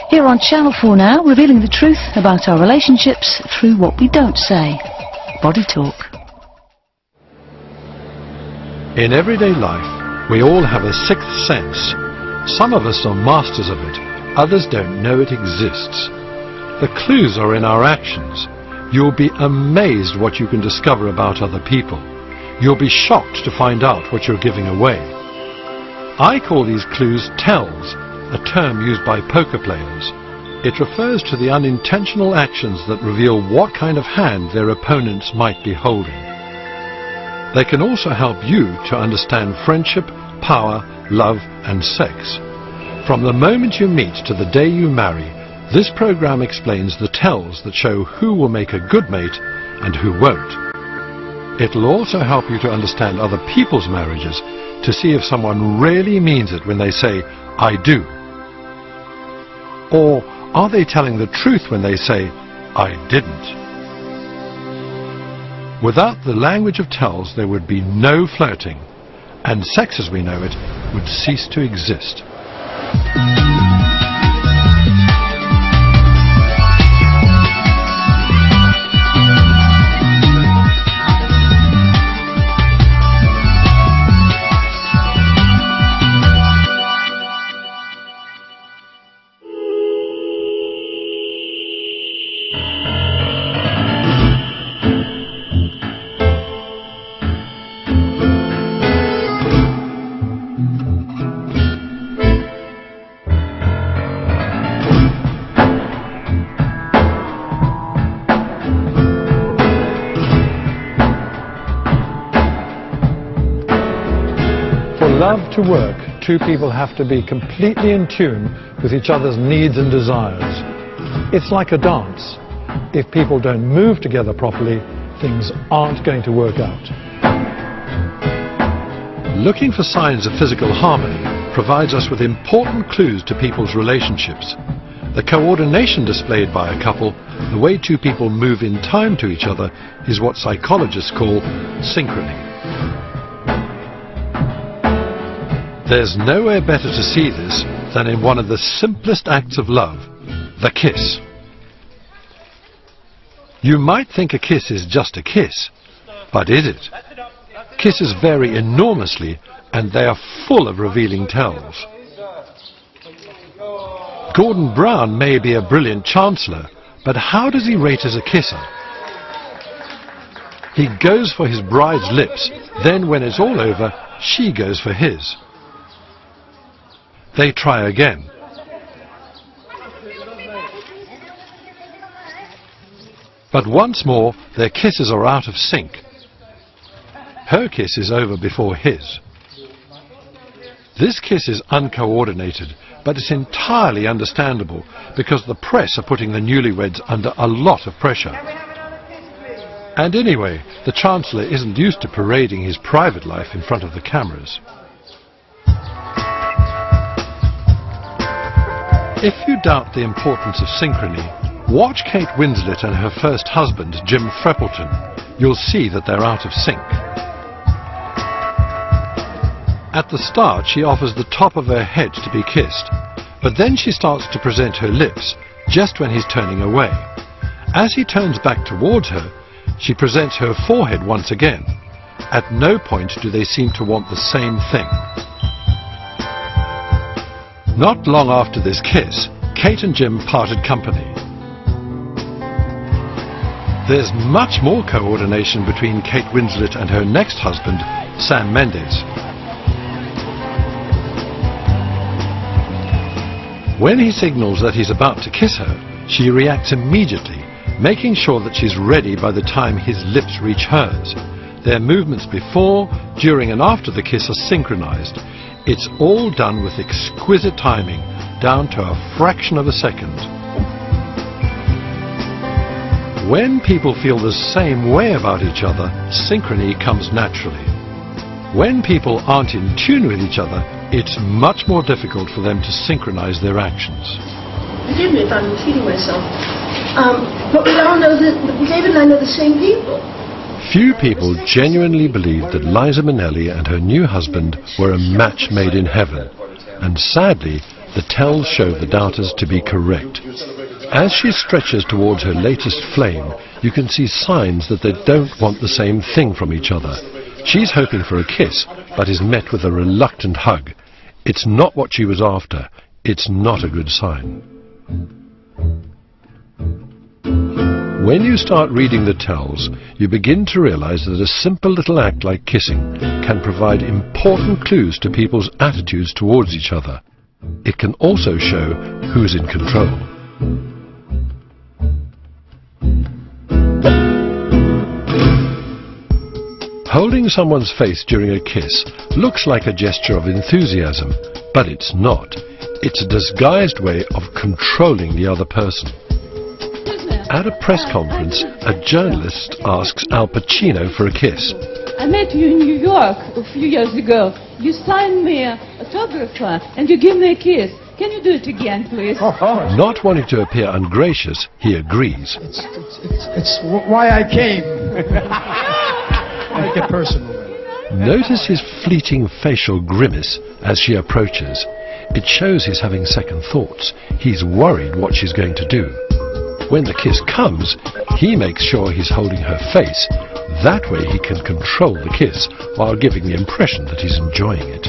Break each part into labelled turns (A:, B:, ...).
A: Here on Channel 4 now, revealing the truth about our relationships through what we don't say. Body talk.
B: In everyday life, we all have a sixth sense. Some of us are masters of it, others don't know it exists. The clues are in our actions. You'll be amazed what you can discover about other people. You'll be shocked to find out what you're giving away. I call these clues tells, a term used by poker players. It refers to the unintentional actions that reveal what kind of hand their opponents might be holding. They can also help you to understand friendship, power, love and sex. From the moment you meet to the day you marry, this program explains the tells that show who will make a good mate and who won't. It'll also help you to understand other people's marriages, to see if someone really means it when they say, I do. Or are they telling the truth when they say, I didn't? Without the language of tells, there would be no flirting, and sex as we know it would cease to exist. For love to work, two people have to be completely in tune with each other's needs and desires. It's like a dance. If people don't move together properly, things aren't going to work out. Looking for signs of physical harmony provides us with important clues to people's relationships. The coordination displayed by a couple, the way two people move in time to each other, is what psychologists call synchrony. There's nowhere better to see this than in one of the simplest acts of love, the kiss. You might think a kiss is just a kiss, but is it? Kisses vary enormously, and they are full of revealing tells. Gordon Brown may be a brilliant chancellor, but how does he rate as a kisser? He goes for his bride's lips, then when it's all over, she goes for his. They try again. But once more, their kisses are out of sync. Her kiss is over before his. This kiss is uncoordinated, but it's entirely understandable because the press are putting the newlyweds under a lot of pressure. And anyway, the Chancellor isn't used to parading his private life in front of the cameras. If you doubt the importance of synchrony, watch Kate Winslet and her first husband, Jim Freppleton. You'll see that they're out of sync. At the start, she offers the top of her head to be kissed, but then she starts to present her lips just when he's turning away. As he turns back towards her, she presents her forehead once again. At no point do they seem to want the same thing. Not long after this kiss, Kate and Jim parted company. There's much more coordination between Kate Winslet and her next husband, Sam Mendes. When he signals that he's about to kiss her, she reacts immediately, making sure that she's ready by the time his lips reach hers. Their movements before, during and after the kiss are synchronized. It's all done with exquisite timing, down to a fraction of a second. When people feel the same way about each other, synchrony comes naturally. When people aren't in tune with each other, it's much more difficult for them to synchronize their actions.
C: Forgive me if I'm repeating myself, but we all know that David and I know the same people.
B: Few people genuinely believe that Liza Minnelli and her new husband were a match made in heaven, and sadly, The tells show the doubters to be correct. As she stretches towards her latest flame, you can see signs that they don't want the same thing from each other. She's hoping for a kiss, but is met with a reluctant hug. It's not what she was after. It's not a good sign. When you start reading the tells, you begin to realize that a simple little act like kissing can provide important clues to people's attitudes towards each other. It can also show who's in control. Holding someone's face during a kiss looks like a gesture of enthusiasm, but it's not. It's a disguised way of controlling the other person. At a press conference, a journalist asks Al Pacino for a kiss.
D: I met you in New York a few years ago. You signed me an autograph and you gave me a kiss. Can you do it again, please?
B: Not wanting to appear ungracious, he agrees.
E: It's why I came. Make it personal.
B: Notice his fleeting facial grimace as she approaches. It shows he's having second thoughts. He's worried what she's going to do. When the kiss comes, he makes sure he's holding her face. That way he can control the kiss while giving the impression that he's enjoying it.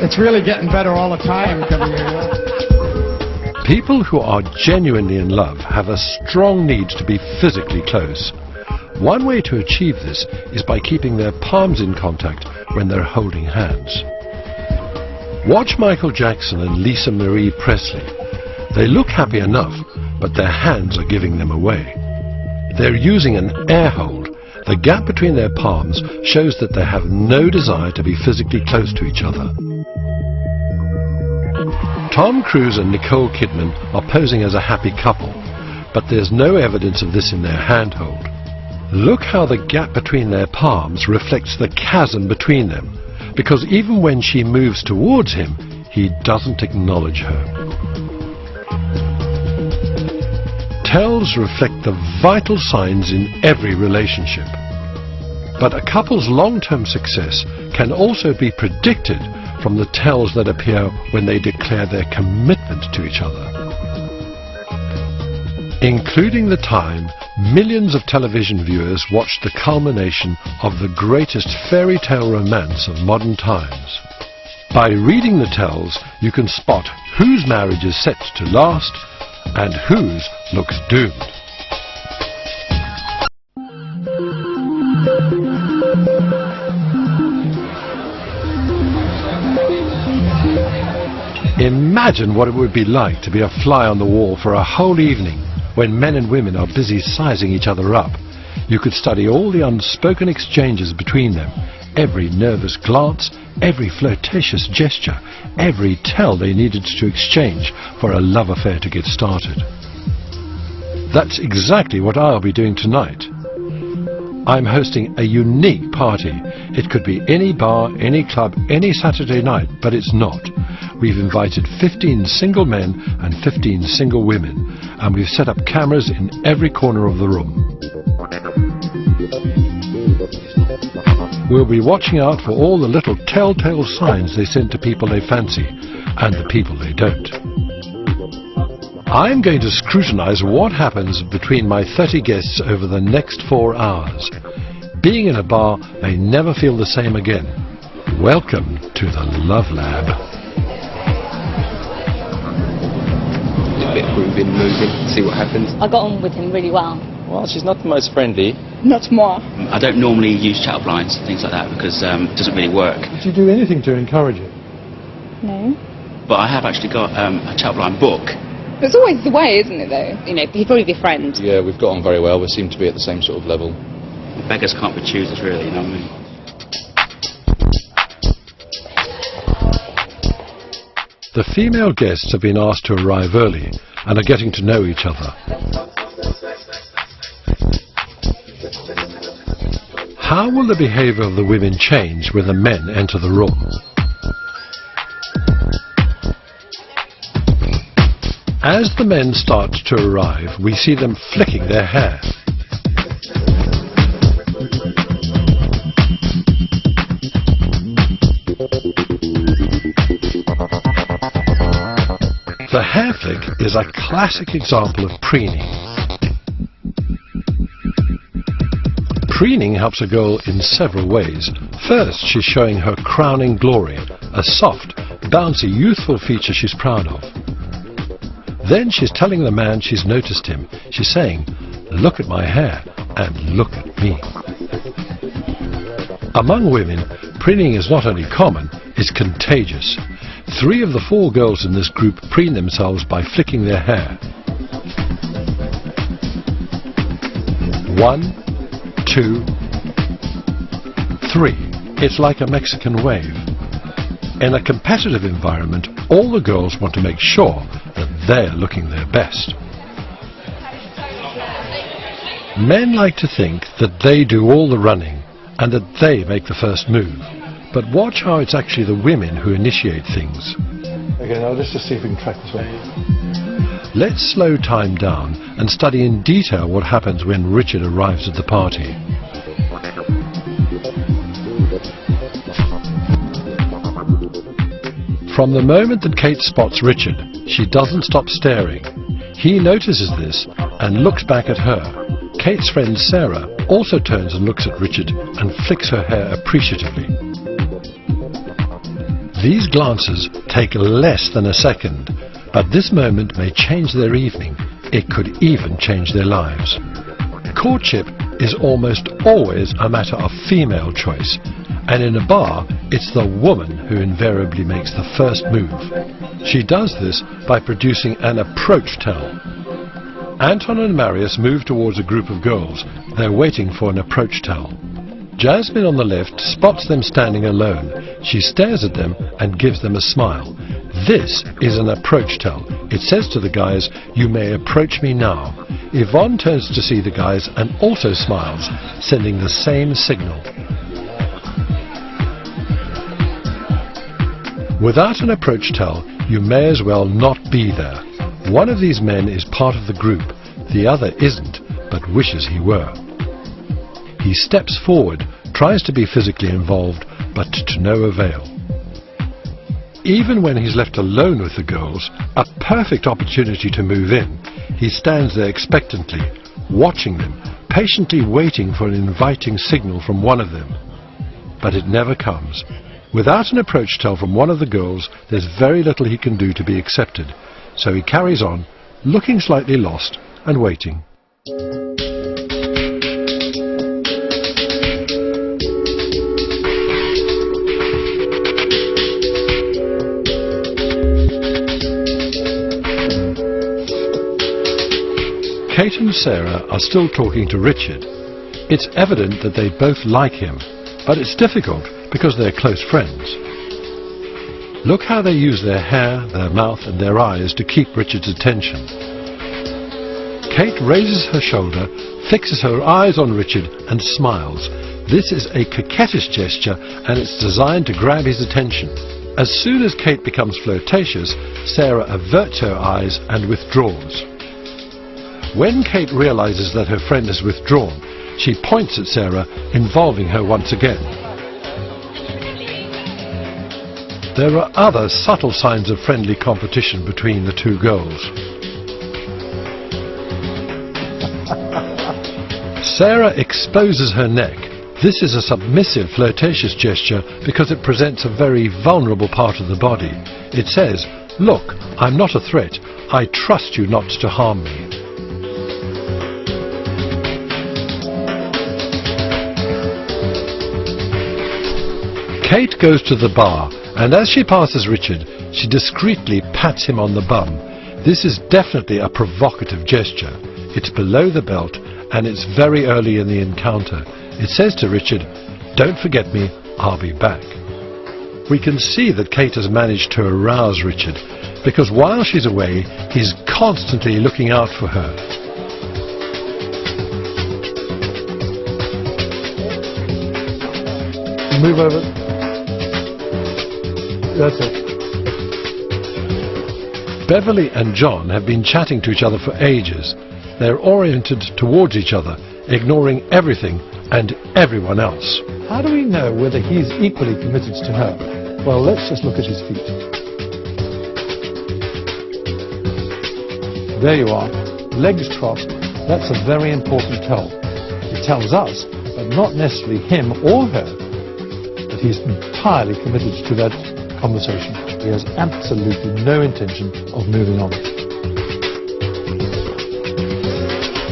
E: It's really getting better all the time coming here.
B: People who are genuinely in love have a strong need to be physically close. One way to achieve this is by keeping their palms in contact when they're holding hands. Watch Michael Jackson and Lisa Marie Presley. They look happy enough, but their hands are giving them away. They're using an air hold. The gap between their palms shows that they have no desire to be physically close to each other. Tom Cruise and Nicole Kidman are posing as a happy couple, but there's no evidence of this in their handhold. Look how the gap between their palms reflects the chasm between them, because even when she moves towards him, he doesn't acknowledge her. Tells reflect the vital signs in every relationship. But a couple's long-term success can also be predicted from the tells that appear when they declare their commitment to each other. Including the time millions of television viewers watched the culmination of the greatest fairy tale romance of modern times. By reading the tells, you can spot whose marriage is set to last and whose looks doomed. Imagine what it would be like to be a fly on the wall for a whole evening when men and women are busy sizing each other up. You could study all the unspoken exchanges between them, every nervous glance, every flirtatious gesture, every tell they needed to exchange for a love affair to get started. That's exactly what I'll be doing tonight. I'm hosting a unique party. It could be any bar, any club, any Saturday night, but it's not. We've invited 15 single men and 15 single women, and we've set up cameras in every corner of the room. We'll be watching out for all the little telltale signs they send to people they fancy and the people they don't. I'm going to scrutinize what happens between my 30 guests over the next 4 hours. Being in a bar may never feel the same again. Welcome to the Love Lab.
F: A bit grooving, moving, see what happens.
G: I got on with him really well.
F: Well, she's not the most friendly.
G: Not more.
H: I don't normally use chat-up lines and things like that because it doesn't really work.
B: Did you do anything to encourage it?
G: No.
H: But I have actually got a chat-up line book.
G: It's always the way, isn't it, though? You know, he'd probably be friends.
F: Yeah, we've got on very well. We seem to be at the same sort of level.
H: Beggars can't be choosers, really, you know what I mean?
B: The female guests have been asked to arrive early and are getting to know each other. How will the behavior of the women change when the men enter the room? As the men start to arrive, we see them flicking their hair. The hair flick is a classic example of preening. Preening helps a girl in several ways. First, she's showing her crowning glory, a soft, bouncy, youthful feature she's proud of. Then she's telling the man she's noticed him. She's saying, "Look at my hair and look at me." Among women, preening is not only common, it's contagious. 3 of the 4 girls in this group preen themselves by flicking their hair. 1, 2, 3. It's like a Mexican wave. In a competitive environment, all the girls want to make sure that they're looking their best. Men like to think that they do all the running and that they make the first move. But watch how it's actually the women who initiate things.
I: Okay, now let's just see if we can track this one.
B: Let's slow time down and study in detail what happens when Richard arrives at the party. From the moment that Kate spots Richard, she doesn't stop staring. He notices this and looks back at her. Kate's friend Sarah also turns and looks at Richard and flicks her hair appreciatively. These glances take less than a second, but this moment may change their evening. It could even change their lives. Courtship is almost always a matter of female choice, and in a bar, it's the woman who invariably makes the first move. She does this by producing an approach tell. Anton and Marius move towards a group of girls. They're waiting for an approach tell. Jasmine on the left spots them standing alone. She stares at them and gives them a smile. This is an approach tell. It says to the guys, "You may approach me now." Yvonne turns to see the guys and also smiles, sending the same signal. Without an approach tell, you may as well not be there. One of these men is part of the group. The other isn't, but wishes he were. He steps forward, tries to be physically involved, but to no avail. Even when he's left alone with the girls, a perfect opportunity to move in, he stands there expectantly, watching them, patiently waiting for an inviting signal from one of them. But it never comes. Without an approach tell from one of the girls, there's very little he can do to be accepted. So he carries on, looking slightly lost and waiting. Kate and Sarah are still talking to Richard. It's evident that they both like him, but it's difficult because they're close friends. Look how they use their hair, their mouth and their eyes to keep Richard's attention. Kate raises her shoulder, fixes her eyes on Richard and smiles. This is a coquettish gesture and it's designed to grab his attention. As soon as Kate becomes flirtatious, Sarah averts her eyes and withdraws. When Kate realizes that her friend has withdrawn, she points at Sarah, involving her once again. There are other subtle signs of friendly competition between the 2 girls. Sarah exposes her neck. This is a submissive, flirtatious gesture because it presents a very vulnerable part of the body. It says, "Look, I'm not a threat. I trust you not to harm me." Kate goes to the bar, and as she passes Richard, she discreetly pats him on the bum. This is definitely a provocative gesture. It's below the belt, and it's very early in the encounter. It says to Richard, "Don't forget me, I'll be back." We can see that Kate has managed to arouse Richard, because while she's away, he's constantly looking out for her.
I: Move over. That's it.
B: Beverly and John have been chatting to each other for ages. They're oriented towards each other, ignoring everything and everyone else.
I: How do we know whether he's equally committed to her? Well, let's just look at his feet. There you are, legs crossed. That's a very important tell. It tells us, but not necessarily him or her, that he's entirely committed to that conversation. He has absolutely no intention of moving on.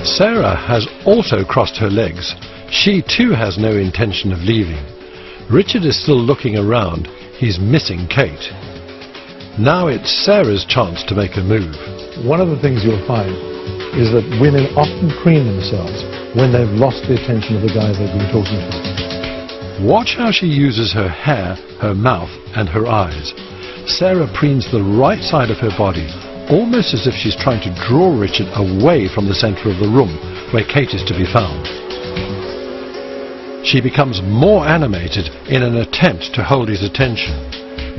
B: Sarah has also crossed her legs. She too has no intention of leaving. Richard is still looking around. He's missing Kate. Now it's Sarah's chance to make a move.
I: One of the things you'll find is that women often preen themselves when they've lost the attention of the guy they've been talking to.
B: Watch how she uses her hair, her mouth and her eyes. Sarah preens the right side of her body, almost as if she's trying to draw Richard away from the centre of the room where Kate is to be found. She becomes more animated in an attempt to hold his attention.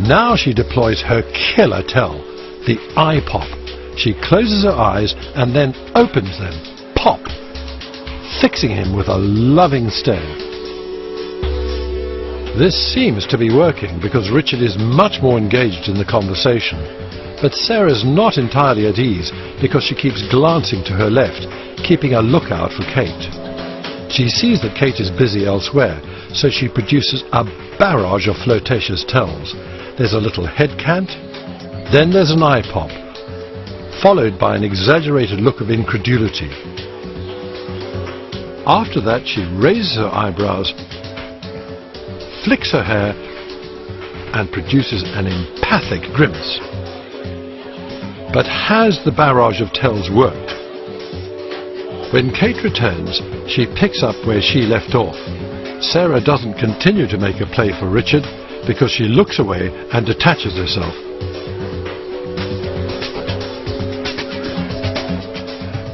B: Now she deploys her killer tell, the eye pop. She closes her eyes and then opens them, pop, fixing him with a loving stare. This seems to be working because Richard is much more engaged in the conversation. But Sarah's not entirely at ease because she keeps glancing to her left, keeping a lookout for Kate. She sees that Kate is busy elsewhere, so she produces a barrage of flirtatious tells. There's a little head cant, then there's an eye pop, followed by an exaggerated look of incredulity. After that she raises her eyebrows, flicks her hair and produces an emphatic grimace. But has the barrage of tells worked? When Kate returns, she picks up where she left off. Sarah doesn't continue to make a play for Richard because she looks away and detaches herself.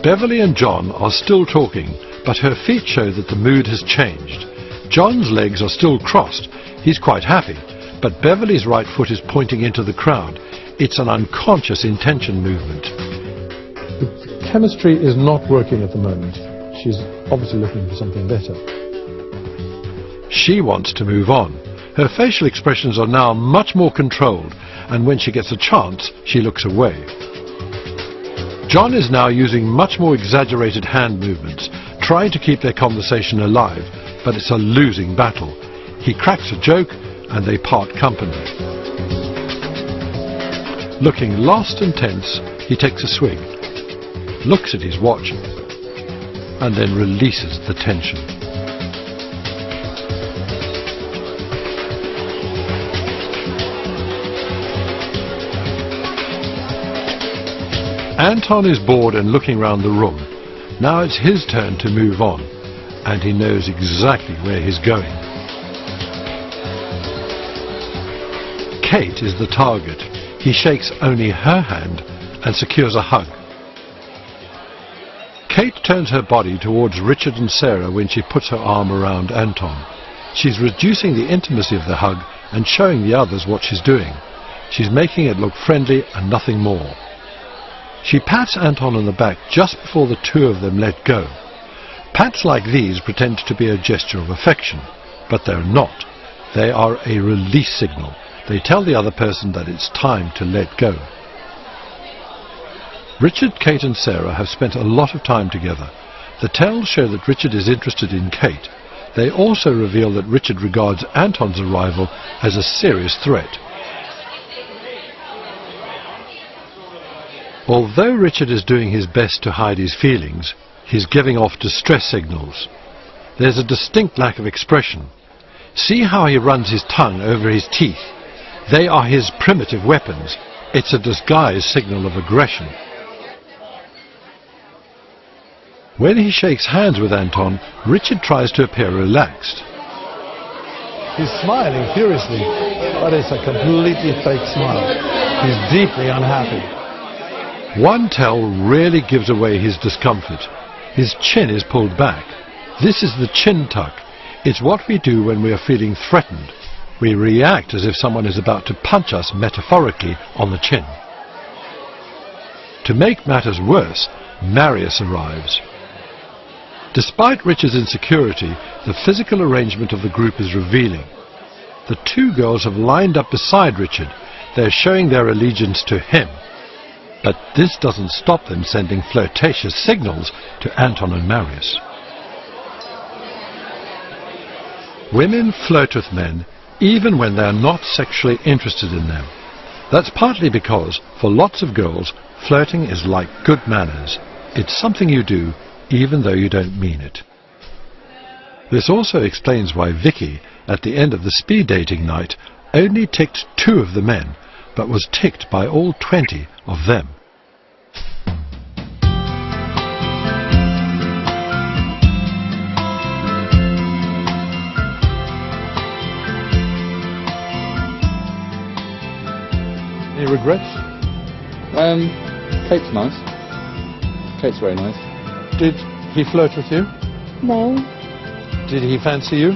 B: Beverly and John are still talking, but her feet show that the mood has changed. John's legs are still crossed. He's quite happy, but Beverly's right foot is pointing into the crowd. It's an unconscious intention movement.
I: The chemistry is not working at the moment. She's obviously looking for something better.
B: She wants to move on. Her facial expressions are now much more controlled, and when she gets a chance, she looks away. John is now using much more exaggerated hand movements, trying to keep their conversation alive, but it's a losing battle. He cracks a joke, and they part company. Looking lost and tense, he takes a swig, looks at his watch, and then releases the tension. Anton is bored and looking round the room. Now it's his turn to move on, and he knows exactly where he's going. Kate is the target. He shakes only her hand and secures a hug. Kate turns her body towards Richard and Sarah when she puts her arm around Anton. She's reducing the intimacy of the hug and showing the others what she's doing. She's making it look friendly and nothing more. She pats Anton on the back just before the two of them let go. Pats like these pretend to be a gesture of affection, but they're not. They are a release signal. They tell the other person that it's time to let go. Richard, Kate and Sarah have spent a lot of time together. The tells show that Richard is interested in Kate. They also reveal that Richard regards Anton's arrival as a serious threat. Although Richard is doing his best to hide his feelings, he's giving off distress signals. There's a distinct lack of expression. See how he runs his tongue over his teeth. They are his primitive weapons. It's a disguised signal of aggression. When he shakes hands with Anton, Richard tries to appear relaxed.
I: He's smiling furiously, but it's a completely fake smile. He's deeply unhappy.
B: One tell really gives away his discomfort. His chin is pulled back. This is the chin tuck. It's what we do when we are feeling threatened. We react as if someone is about to punch us metaphorically on the chin. To make matters worse, Marius arrives. Despite Richard's insecurity, the physical arrangement of the group is revealing. The two girls have lined up beside Richard. They're showing their allegiance to him. But this doesn't stop them sending flirtatious signals to Anton and Marius. Women flirt with men even when they are not sexually interested in them. That's partly because, for lots of girls, flirting is like good manners. It's something you do even though you don't mean it. This also explains why Vicky, at the end of the speed dating night, only ticked 2 of the men, but was ticked by all 20 of them.
I: Any regrets?
F: Kate's nice. Kate's very nice.
I: Did he flirt with you?
J: No,
I: Did he fancy you?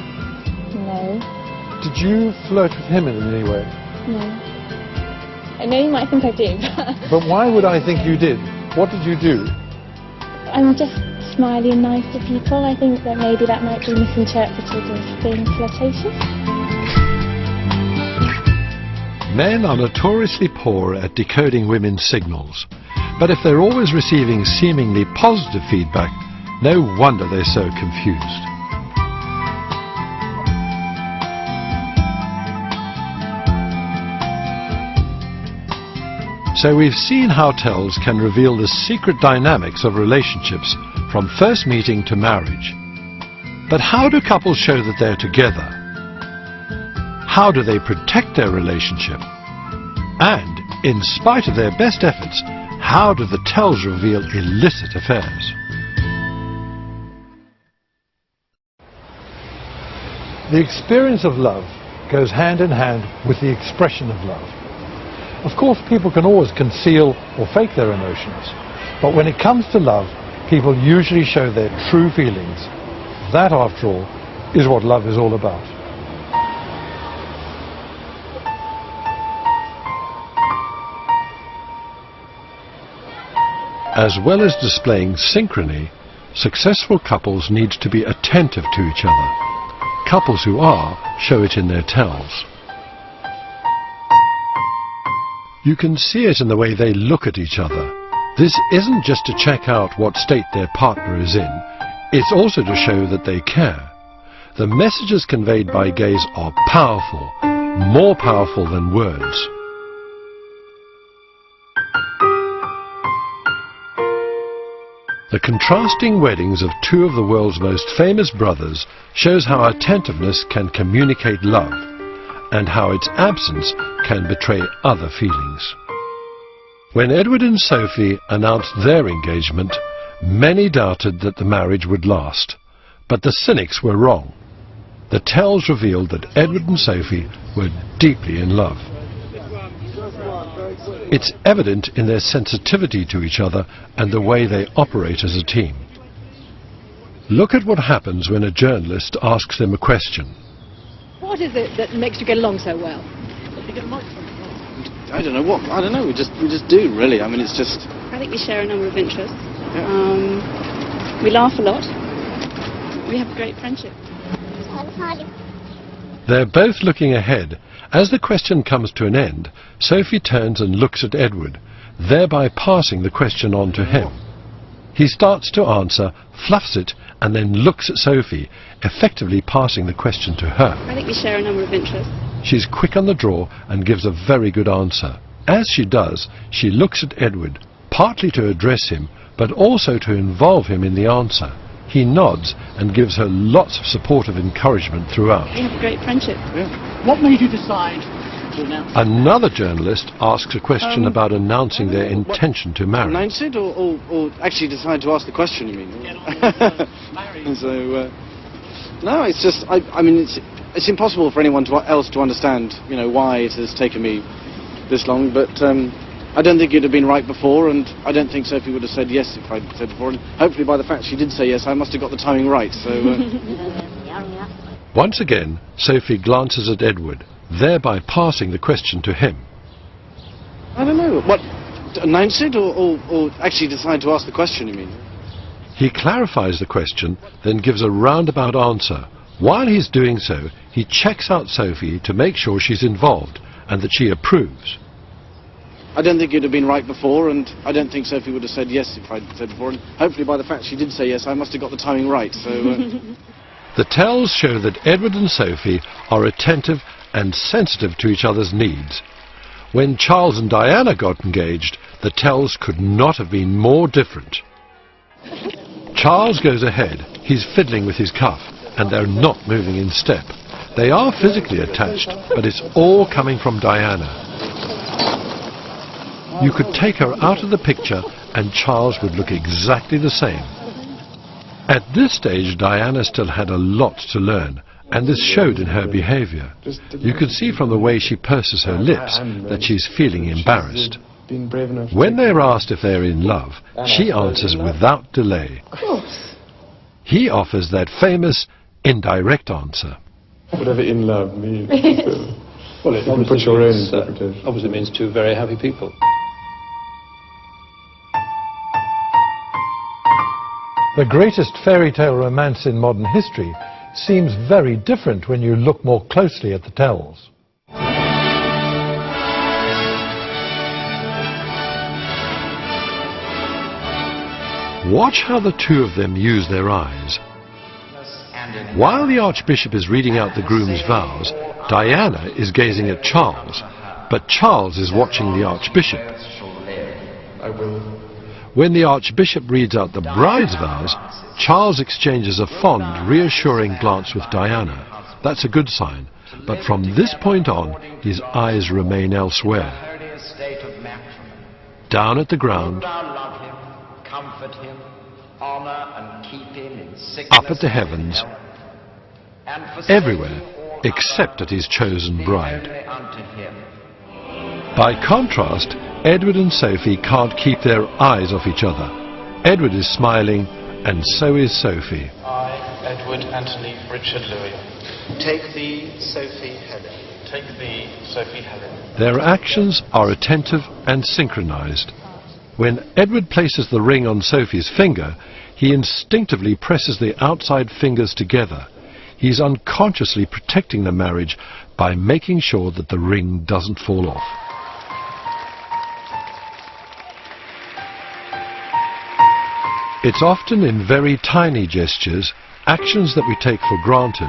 J: no,
I: Did you flirt with him in any way?
J: no. I know you might think I do, but
I: But why would I think you did? What did you do?
J: I'm just smiley and nice to people. I think that maybe that might be misinterpreted as being flirtatious.
B: Men are notoriously poor at decoding women's signals, but if they're always receiving seemingly positive feedback, no wonder they're so confused. So we've seen how tells can reveal the secret dynamics of relationships from first meeting to marriage. But how do couples show that they're together? How do they protect their relationship? And, in spite of their best efforts, how do the tells reveal illicit affairs?
I: The experience of love goes hand in hand with the expression of love. Of course, people can always conceal or fake their emotions, but when it comes to love, people usually show their true feelings. That, after all, is what love is all about.
B: As well as displaying synchrony, successful couples need to be attentive to each other. Couples who are show it in their tells. You can see it in the way they look at each other. This isn't just to check out what state their partner is in, it's also to show that they care. The messages conveyed by gaze are powerful, more powerful than words. The contrasting weddings of 2 of the world's most famous brothers shows how attentiveness can communicate love, and how its absence can betray other feelings. When Edward and Sophie announced their engagement, many doubted that the marriage would last, but the cynics were wrong. The tells revealed that Edward and Sophie were deeply in love. It's evident in their sensitivity to each other and the way they operate as a team. Look at what happens when a journalist asks them a question.
K: What is it that makes you get along so well?
F: I don't know. We just do, really. I mean, it's just.
L: I think we share a number of interests.
F: Yeah.
L: We laugh a lot. We have a great friendship.
B: They're both looking ahead. As the question comes to an end, Sophie turns and looks at Edward, thereby passing the question on to him. He starts to answer, fluffs it, and then looks at Sophie, effectively passing the question to her.
L: I think we share a number of interests.
B: She's quick on the draw and gives a very good answer. As she does, she looks at Edward, partly to address him, but also to involve him in the answer. He nods and gives her lots of supportive encouragement throughout.
L: We have a great friendship.
F: Yeah.
K: What made you decide to announce it?
B: Another journalist asks a question about announcing their intention to marry.
F: Announce it or actually decide to ask the question, you mean?
K: Married.
F: So, no, it's just, I mean, it's impossible for anyone else to understand, you know, why it has taken me this long, but I don't think it would have been right before, and I don't think Sophie would have said yes if I'd said before, and hopefully by the fact she did say yes, I must have got the timing right, so...
B: Once again, Sophie glances at Edward, thereby passing the question to him.
F: I don't know, what, announce it or actually decide to ask the question, you mean?
B: He clarifies the question, then gives a roundabout answer. While he's doing so, he checks out Sophie to make sure she's involved and that she approves.
F: I don't think it would have been right before, and I don't think Sophie would have said yes if I'd said before. And hopefully by the fact she did say yes, I must have got the timing right. So
B: The tells show that Edward and Sophie are attentive and sensitive to each other's needs. When Charles and Diana got engaged, the tells could not have been more different. Charles goes ahead. He's fiddling with his cuff, and they're not moving in step. They are physically attached, but it's all coming from Diana. You could take her out of the picture and Charles would look exactly the same. At this stage, Diana still had a lot to learn, and this showed in her behaviour. You could see from the way she purses her lips that she's feeling embarrassed. When they're asked if they're in love, she answers without delay.
M: Of course.
B: He offers that famous indirect answer.
N: Whatever in love means.
I: Well, it obviously means two very happy people. The greatest fairy tale romance in modern history seems very different when you look more closely at the tells.
B: Watch how the two of them use their eyes. While the Archbishop is reading out the groom's vows, Diana is gazing at Charles, but Charles is watching the Archbishop.
N: I will.
B: When the Archbishop reads out the bride's vows, Charles exchanges a fond, reassuring glance with Diana. That's a good sign, but from this point on, his eyes remain elsewhere. Down at the ground, up at the heavens, everywhere except at his chosen bride. By contrast, Edward and Sophie can't keep their eyes off each other. Edward is smiling, and so is Sophie.
O: I, Edward Anthony Richard Louis, take thee, Sophie Helen. Take thee, Sophie Helen.
B: Their actions are attentive and synchronized. When Edward places the ring on Sophie's finger, he instinctively presses the outside fingers together. He's unconsciously protecting the marriage by making sure that the ring doesn't fall off. It's often in very tiny gestures, actions that we take for granted,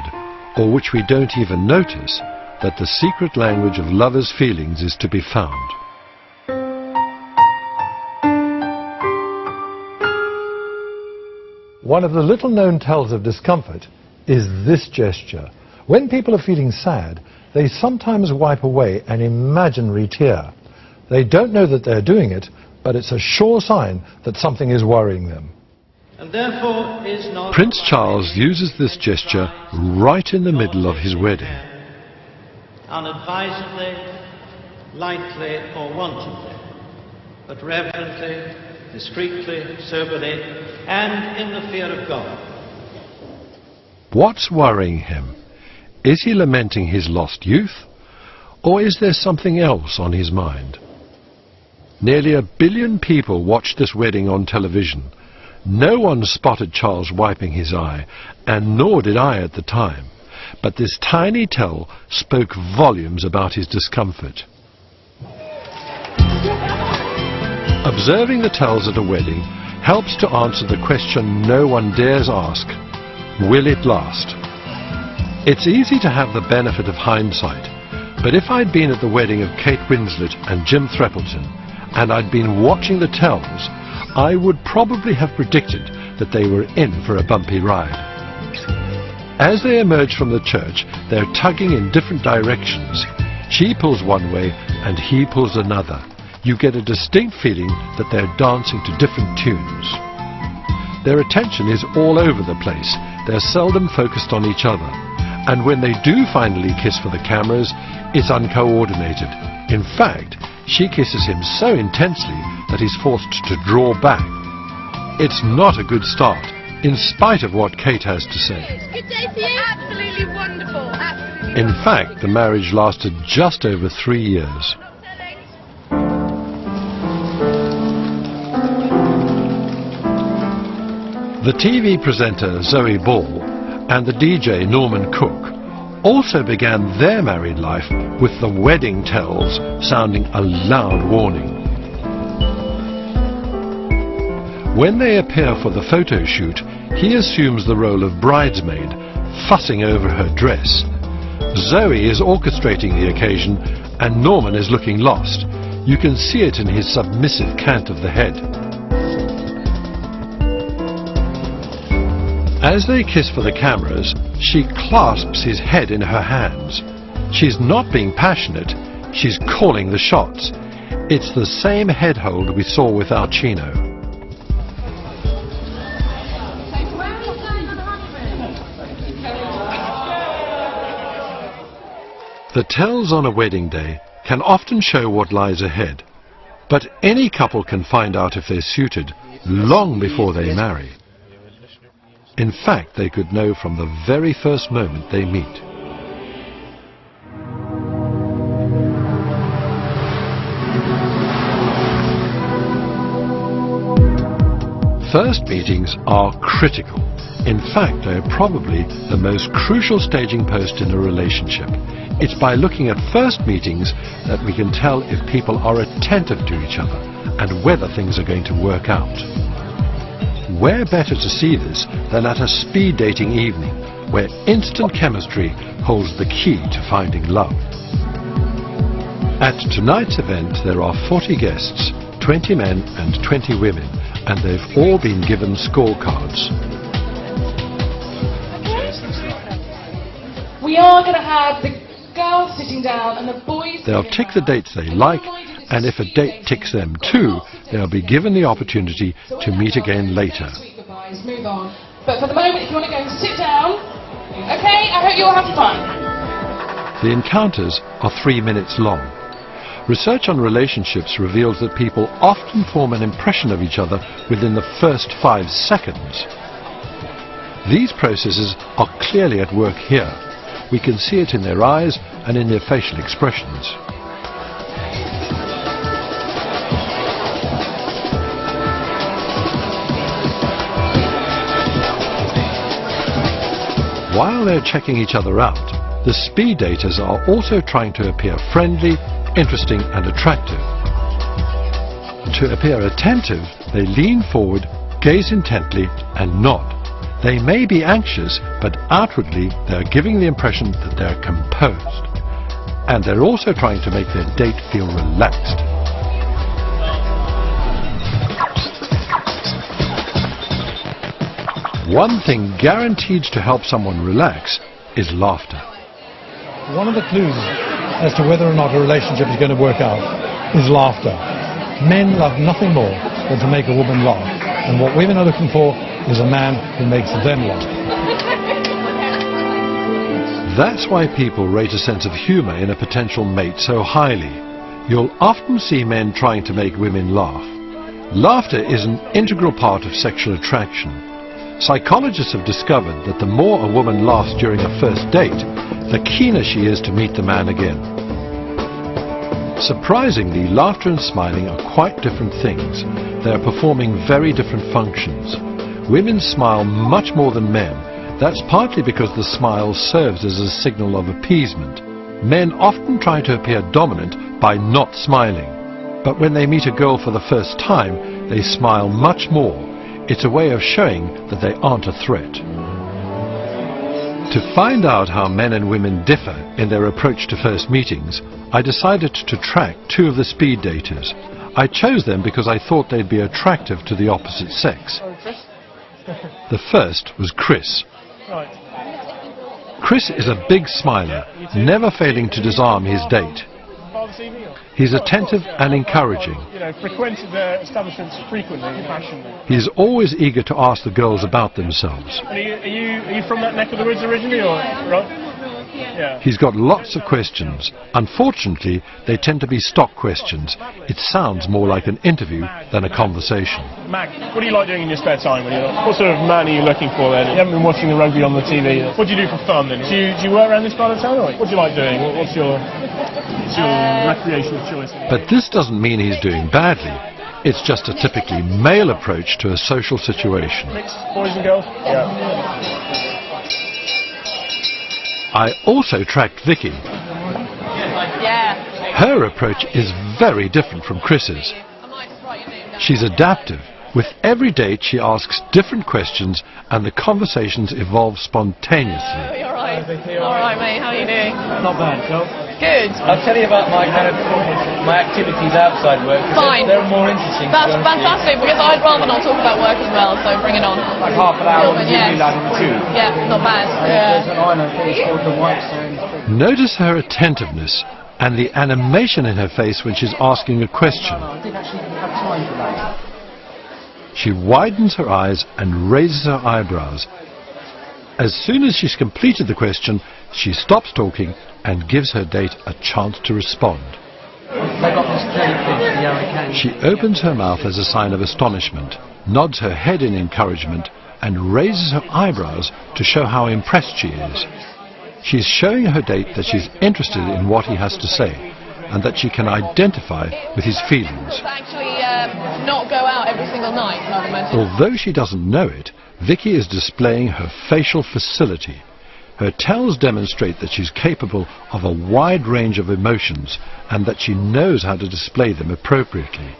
B: or which we don't even notice, that the secret language of lovers' feelings is to be found.
I: One of the little-known tells of discomfort is this gesture. When people are feeling sad, they sometimes wipe away an imaginary tear. They don't know that they're doing it, but it's a sure sign that something is worrying them.
O: And therefore is not
B: Prince Charles uses this gesture right in the middle of his wedding.
O: unadvisedly, lightly or wantonly, but reverently, discreetly, soberly, and in the fear of God.
B: What's worrying him? Is he lamenting his lost youth? Or is there something else on his mind? Nearly 1 billion people watched this wedding on television. No one spotted Charles wiping his eye, and nor did I at the time. But this tiny tell spoke volumes about his discomfort. Observing the tells at a wedding helps to answer the question no one dares ask: will it last? It's easy to have the benefit of hindsight, but if I'd been at the wedding of Kate Winslet and Jim Threppleton, and I'd been watching the tells, I would probably have predicted that they were in for a bumpy ride. As they emerge from the church, they're tugging in different directions. She pulls one way and he pulls another. You get a distinct feeling that they're dancing to different tunes. Their attention is all over the place. They're seldom focused on each other. And when they do finally kiss for the cameras, it's uncoordinated. In fact, she kisses him so intensely that he's forced to draw back. It's not a good start, in spite of what Kate has to say.
P: Good day for you. Absolutely wonderful. Absolutely
B: In fact, the marriage lasted just over 3 years. The TV presenter Zoe Ball and the DJ Norman Cook also began their married life with the wedding tells sounding a loud warning. When they appear for the photo shoot, he assumes the role of bridesmaid, fussing over her dress. Zoe is orchestrating the occasion, and Norman is looking lost. You can see it in his submissive cant of the head. As they kiss for the cameras, she clasps his head in her hands. She's not being passionate, she's calling the shots. It's the same head hold we saw with Alcino. The tells on a wedding day can often show what lies ahead, but any couple can find out if they're suited long before they marry. In fact, they could know from the very first moment they meet. First meetings are critical. In fact, they are probably the most crucial staging post in a relationship. It's by looking at first meetings that we can tell if people are attentive to each other and whether things are going to work out. Where better to see this than at a speed dating evening, where instant chemistry holds the key to finding love. At tonight's event there are 40 guests, 20 men and 20 women, and they've all been given scorecards.
M: We are going to have the girls sitting down and the boys...
B: They'll tick the dates they like, and if a date ticks them too, they'll be given the opportunity to meet again later.
M: Move on. But for the moment, if you want to go and sit down, okay, I hope you all have fun.
B: The encounters are 3 minutes long. Research on relationships reveals that people often form an impression of each other within the first 5 seconds. These processes are clearly at work here. We can see it in their eyes and in their facial expressions. While they're checking each other out, the speed daters are also trying to appear friendly, interesting and attractive. To appear attentive, they lean forward, gaze intently and nod. They may be anxious, but outwardly they are giving the impression that they're composed. And they're also trying to make their date feel relaxed. One thing guaranteed to help someone relax is laughter.
I: One of the clues as to whether or not a relationship is going to work out is laughter. Men love nothing more than to make a woman laugh. And what women are looking for is a man who makes them laugh.
B: That's why people rate a sense of humour in a potential mate so highly. You'll often see men trying to make women laugh. Laughter is an integral part of sexual attraction. Psychologists have discovered that the more a woman laughs during a first date, the keener she is to meet the man again. Surprisingly, laughter and smiling are quite different things. They are performing very different functions. Women smile much more than men. That's partly because the smile serves as a signal of appeasement. Men often try to appear dominant by not smiling. But when they meet a girl for the first time, they smile much more. It's a way of showing that they aren't a threat. To find out how men and women differ in their approach to first meetings, I decided to track 2 of the speed daters. I chose them because I thought they'd be attractive to the opposite sex. The first was Chris. Chris is a big smiler, never failing to disarm his date. He's attentive and encouraging.
N: Frequented the establishments frequently and passionately.
B: He's always eager to ask the girls about themselves.
N: Are you from that neck of the woods originally, or right? Yeah.
B: He's got lots of questions. Unfortunately, they tend to be stock questions. It sounds more like an interview than a conversation.
N: Mag, what do you like doing in your spare time? What sort of man are you looking for then? You haven't been watching the rugby on the TV. What do you do for fun then? Do you work around this part of town? Or what do you like doing? What's your recreational choice?
B: But this doesn't mean he's doing badly. It's just a typically male approach to a social situation.
N: Mixed boys and girls? Yeah.
B: I also tracked Vicky.
P: Yeah.
B: Her approach is very different from Chris's. She's adaptive, With every date she asks different questions and the conversations evolve spontaneously.
Q: Oh, you're right. All right, mate. How are you doing?
R: Not bad, so.
Q: Good.
R: I'll tell you about my activities outside work.
Q: Fine.
R: They're more interesting.
Q: That's fantastic, because I'd rather not talk about work as well, so bring it on.
R: Like half an hour on the
Q: yeah.
R: line on the tube.
Q: Yeah, not bad.
R: There's an island called the White Sands.
B: Notice her attentiveness and the animation in her face when she's asking a question.
R: I didn't actually have time for that.
B: She widens her eyes and raises her eyebrows. As soon as she's completed the question, she stops talking and gives her date a chance to respond.
R: They got this jellyfish, the hurricane.
B: She opens her mouth as a sign of astonishment, nods her head in encouragement, and raises her eyebrows to show how impressed she is. She's showing her date that she's interested in what he has to say, and that she can identify with his feelings.
Q: Actually, not go out every single night, I imagine.
B: Although she doesn't know it, Vicky is displaying her facial facility. Her tells demonstrate that she's capable of a wide range of emotions and that she knows how to display them appropriately.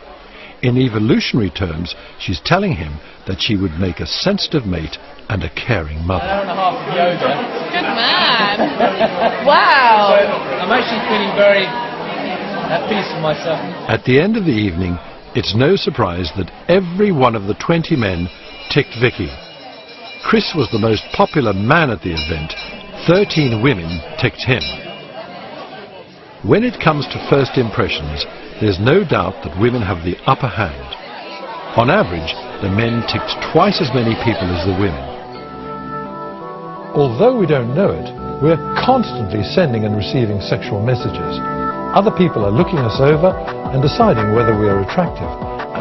B: In evolutionary terms, she's telling him that she would make a sensitive mate and a caring mother.
R: An hour and a half of yoga.
Q: Good man. Wow.
R: So I'm actually feeling very at peace with myself.
B: At the end of the evening, it's no surprise that every one of the 20 men ticked Vicky. Chris was the most popular man at the event. 13 women ticked him. When it comes to first impressions, there's no doubt that women have the upper hand. On average, the men ticked twice as many people as the women.
I: Although we don't know it, we're constantly sending and receiving sexual messages. Other people are looking us over and deciding whether we are attractive,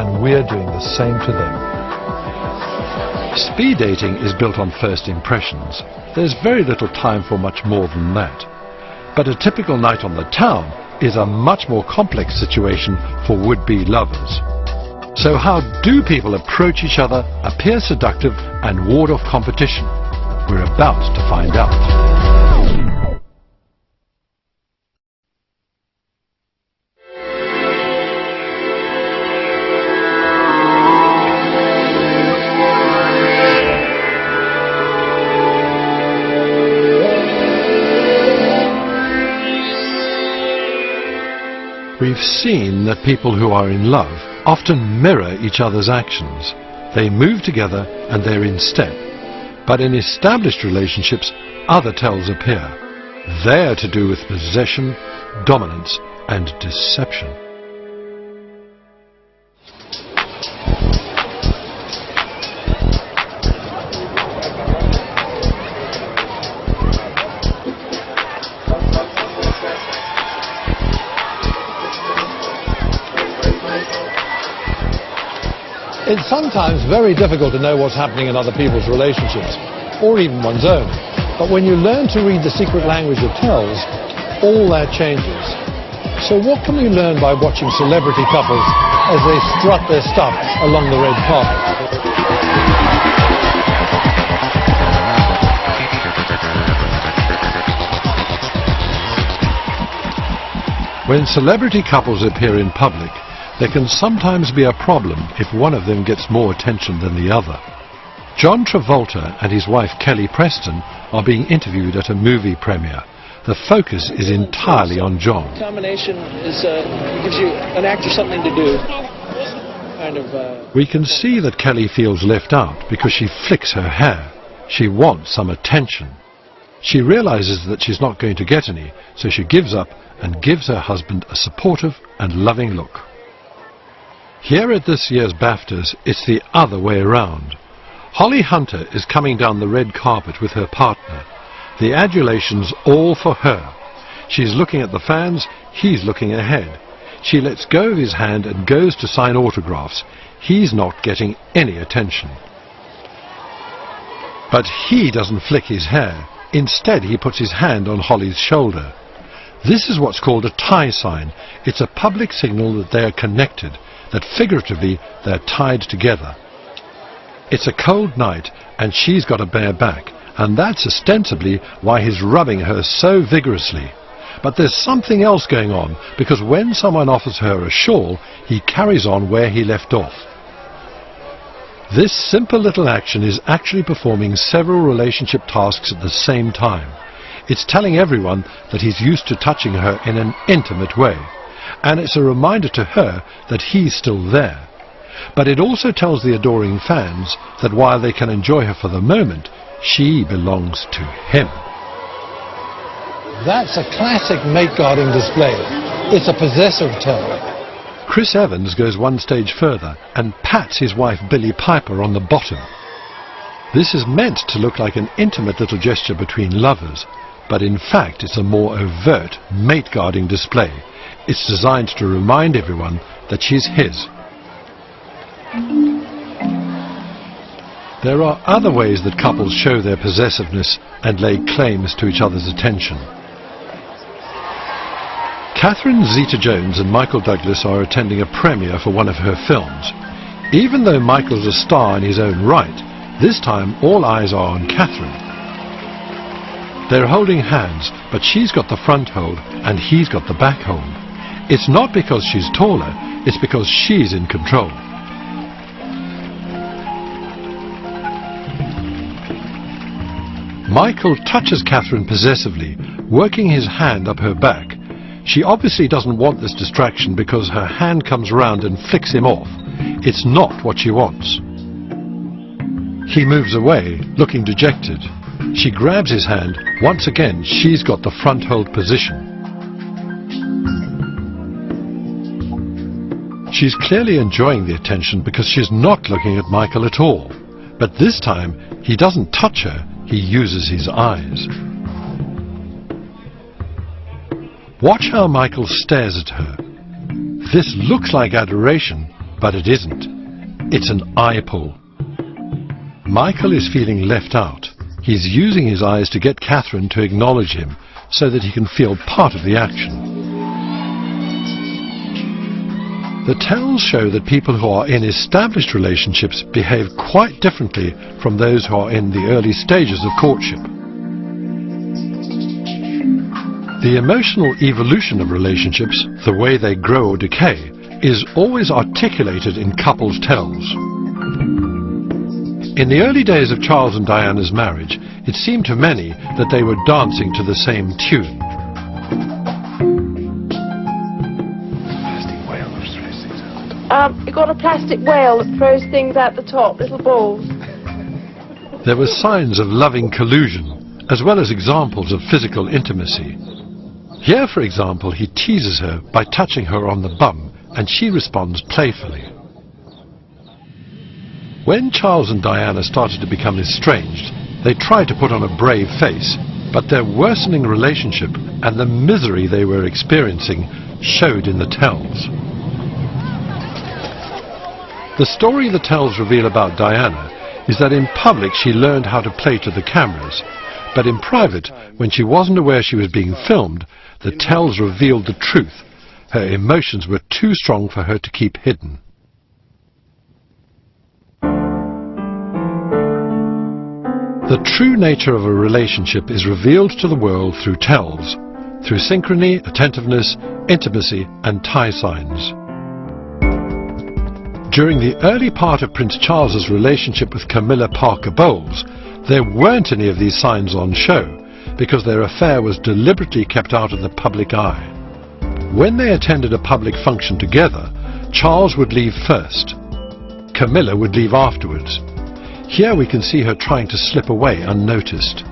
I: and we're doing the same to them.
B: Speed dating is built on first impressions. There's very little time for much more than that. But a typical night on the town is a much more complex situation for would-be lovers. So how do people approach each other, appear seductive, and ward off competition? We're about to find out. We've seen that people who are in love often mirror each other's actions. They move together and they're in step. But in established relationships, other tells appear. They're to do with possession, dominance, and deception.
I: It's sometimes very difficult to know what's happening in other people's relationships, or even one's own. But when you learn to read the secret language of tells, all that changes. So what can we learn by watching celebrity couples as they strut their stuff along the red carpet?
B: When celebrity couples appear in public, there can sometimes be a problem if one of them gets more attention than the other. John Travolta and his wife Kelly Preston are being interviewed at a movie premiere. The focus is entirely on John.
S: Combination is gives you an actor something to do.
B: We can see that Kelly feels left out because she flicks her hair. She wants some attention. She realizes that she's not going to get any, so she gives up and gives her husband a supportive and loving look. Here at this year's BAFTAs, it's the other way around. Holly Hunter is coming down the red carpet with her partner. The adulation's all for her. She's looking at the fans, he's looking ahead. She lets go of his hand and goes to sign autographs. He's not getting any attention. But he doesn't flick his hair. Instead, he puts his hand on Holly's shoulder. This is what's called a tie sign. It's a public signal that they are connected, that figuratively they're tied together. It's a cold night and she's got a bare back, and that's ostensibly why he's rubbing her so vigorously. But there's something else going on, because when someone offers her a shawl, he carries on where he left off. This simple little action is actually performing several relationship tasks at the same time. It's telling everyone that he's used to touching her in an intimate way, and it's a reminder to her that he's still there. But it also tells the adoring fans that while they can enjoy her for the moment, she belongs to him.
I: That's a classic mate guarding display. It's a possessive tell.
B: Chris Evans goes one stage further and pats his wife Billie Piper on the bottom. This is meant to look like an intimate little gesture between lovers, but in fact it's a more overt mate guarding display. It's designed to remind everyone that she's his. There are other ways that couples show their possessiveness and lay claims to each other's attention. Catherine Zeta-Jones and Michael Douglas are attending a premiere for one of her films. Even though Michael's a star in his own right, this time all eyes are on Catherine. They're holding hands, but she's got the front hold and he's got the back hold. It's not because she's taller, it's because she's in control. Michael touches Catherine possessively, working his hand up her back. She obviously doesn't want this distraction because her hand comes round and flicks him off. It's not what she wants. He moves away, looking dejected. She grabs his hand. Once again, she's got the front hold position. She's clearly enjoying the attention because she's not looking at Michael at all. But this time, he doesn't touch her, he uses his eyes. Watch how Michael stares at her. This looks like adoration, but it isn't. It's an eye pull. Michael is feeling left out. He's using his eyes to get Catherine to acknowledge him so that he can feel part of the action. The tells show that people who are in established relationships behave quite differently from those who are in the early stages of courtship. The emotional evolution of relationships, the way they grow or decay, is always articulated in couples' tells. In the early days of Charles and Diana's marriage, it seemed to many that they were dancing to the same tune.
T: You've got a plastic whale that throws things out the top, little balls.
B: There were signs of loving collusion, as well as examples of physical intimacy. Here, for example, he teases her by touching her on the bum, and she responds playfully. When Charles and Diana started to become estranged, they tried to put on a brave face, but their worsening relationship and the misery they were experiencing showed in the tells. The story the tells reveal about Diana is that in public she learned how to play to the cameras, but in private, when she wasn't aware she was being filmed, the tells revealed the truth. Her emotions were too strong for her to keep hidden. The true nature of a relationship is revealed to the world through tells, through synchrony, attentiveness, intimacy, and tie signs. During the early part of Prince Charles's relationship with Camilla Parker Bowles, there weren't any of these signs on show, because their affair was deliberately kept out of the public eye. When they attended a public function together, Charles would leave first. Camilla would leave afterwards. Here we can see her trying to slip away unnoticed.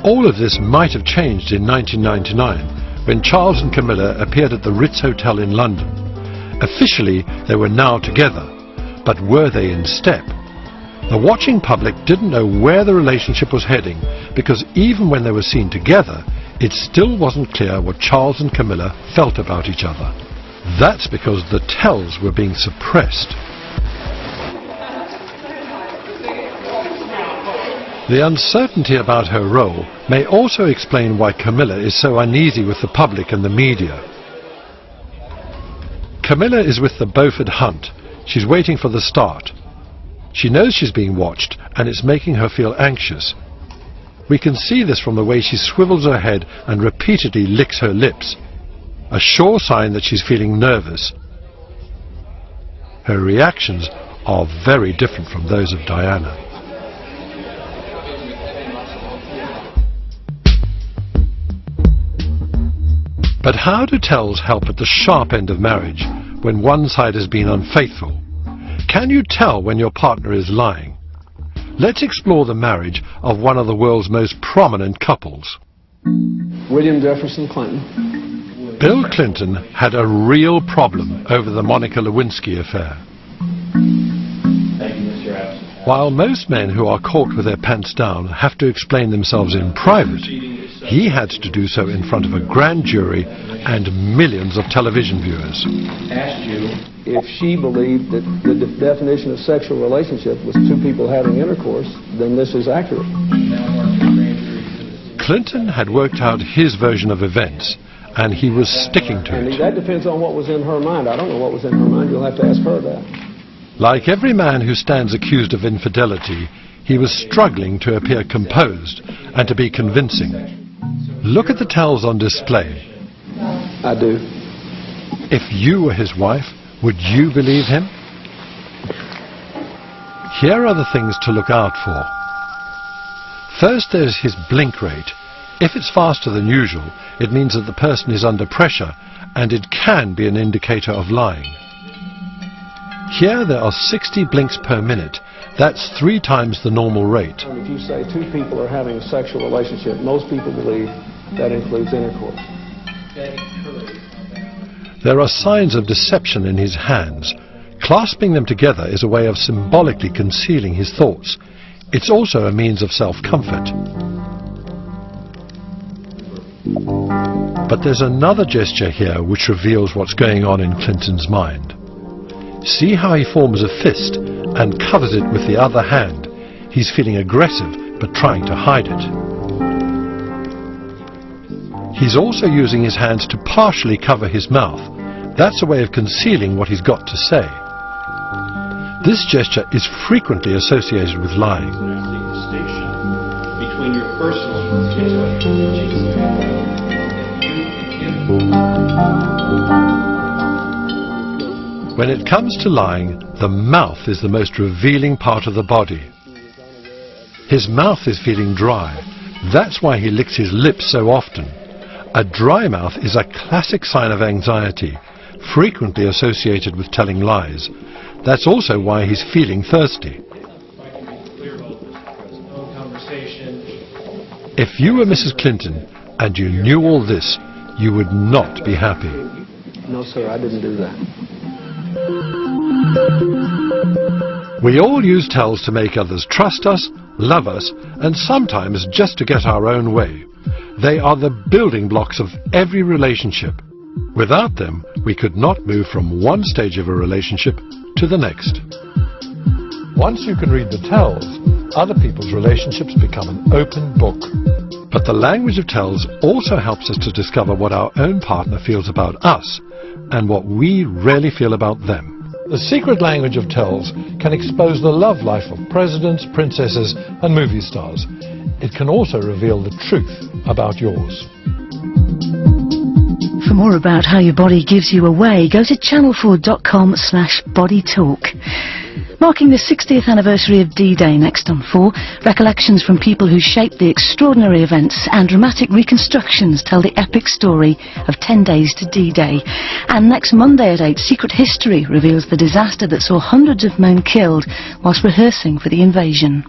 B: All of this might have changed in 1999, when Charles and Camilla appeared at the Ritz Hotel in London. Officially, they were now together, but were they in step? The watching public didn't know where the relationship was heading, because even when they were seen together, it still wasn't clear what Charles and Camilla felt about each other. That's because the tells were being suppressed. The uncertainty about her role may also explain why Camilla is so uneasy with the public and the media. Camilla is with the Beaufort Hunt. She's waiting for the start. She knows she's being watched, and it's making her feel anxious. We can see this from the way she swivels her head and repeatedly licks her lips, a sure sign that she's feeling nervous. Her reactions are very different from those of Diana. But how do tells help at the sharp end of marriage when one side has been unfaithful? Can you tell when your partner is lying? Let's explore the marriage of one of the world's most prominent couples.
S: William Jefferson Clinton.
B: Bill Clinton had a real problem over the Monica Lewinsky affair. While most men who are caught with their pants down have to explain themselves in private, he had to do so in front of a grand jury and millions of television viewers.
S: Asked you if she believed that the definition of sexual relationship was two people having intercourse, then this is accurate.
B: Clinton had worked out his version of events, and he was sticking to it.
S: That depends on what was in her mind. I don't know what was in her mind. You'll have to ask her that.
B: Like every man who stands accused of infidelity, he was struggling to appear composed and to be convincing. Look at the tells on display.
S: I do.
B: If you were his wife, would you believe him? Here are the things to look out for. First, there's his blink rate. If it's faster than usual, it means that the person is under pressure, and it can be an indicator of lying. Here there are 60 blinks per minute. That's 3 times the normal rate.
S: If you say two people are having a sexual relationship, most people believe that includes intercourse.
B: There are signs of deception in his hands. Clasping them together is a way of symbolically concealing his thoughts. It's also a means of self-comfort. But there's another gesture here which reveals what's going on in Clinton's mind. See how he forms a fist and covers it with the other hand. He's feeling aggressive but trying to hide it. He's also using his hands to partially cover his mouth. That's a way of concealing what he's got to say. This gesture is frequently associated with lying.
O: Between your personal
B: When it comes to lying, the mouth is the most revealing part of the body. His mouth is feeling dry. That's why he licks his lips so often. A dry mouth is a classic sign of anxiety, frequently associated with telling lies. That's also why he's feeling thirsty. If you were Mrs. Clinton and you knew all this, you would not be happy.
S: No, sir, I didn't do that.
B: We all use tells to make others trust us, love us, and sometimes just to get our own way. They are the building blocks of every relationship. Without them, we could not move from one stage of a relationship to the next.
I: Once you can read the tells, other people's relationships become an open book.
B: But the language of tells also helps us to discover what our own partner feels about us and what we really feel about them.
I: The secret language of tells can expose the love life of presidents, princesses, and movie stars. It can also reveal the truth about yours.
A: For more about how your body gives you away, go to channel4.com/bodytalk. Marking the 60th anniversary of D-Day next on 4, recollections from people who shaped the extraordinary events and dramatic reconstructions tell the epic story of 10 days to D-Day. And next Monday at 8, Secret History reveals the disaster that saw hundreds of men killed whilst rehearsing for the invasion.